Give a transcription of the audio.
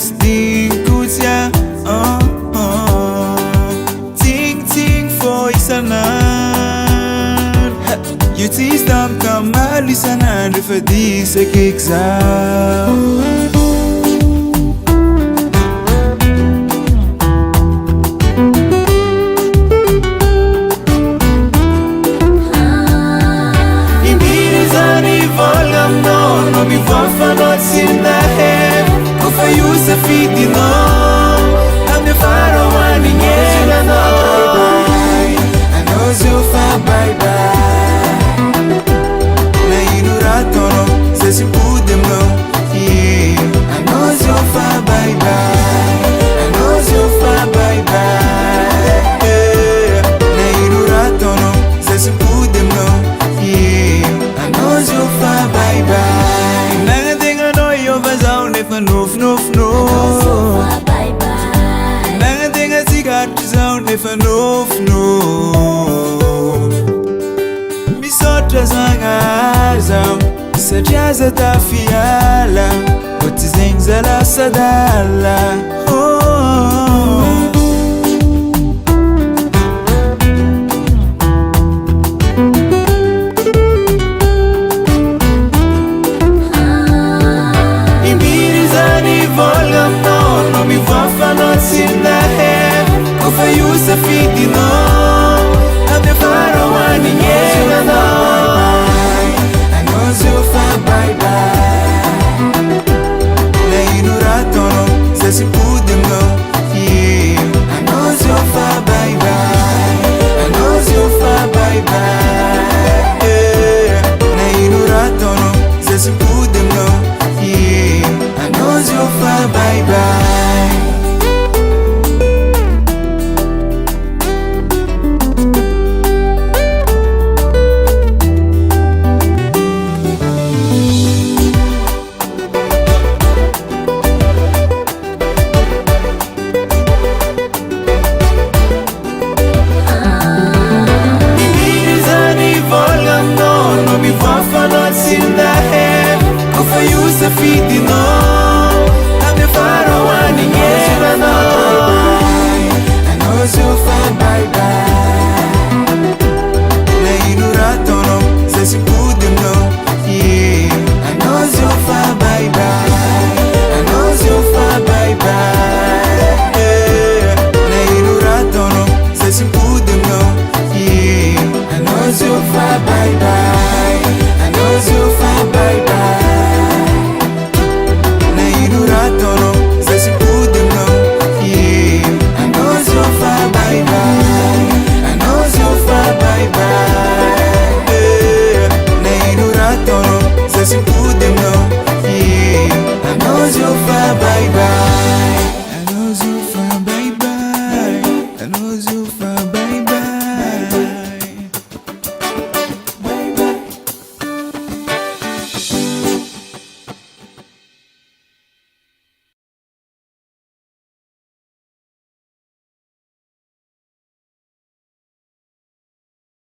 Sdinkutia Ting for isanan You tease them kamal isanan for this exam No mi vafa not in the head Go for you sa fiti no I'm the faro one in yela no I know you fa bye bye Na inurato no Se si pude no Yeah I know you fa bye bye I know you fa bye bye Na inurato no Se si pude no Yeah I know you fa bye bye Noof noof noof Nanga tinga sigat zone if a noof noof Mi sotra zangazam Sajaza tafiala Utizengzala sadala No mi vafa not in the head Go for you sa fiti no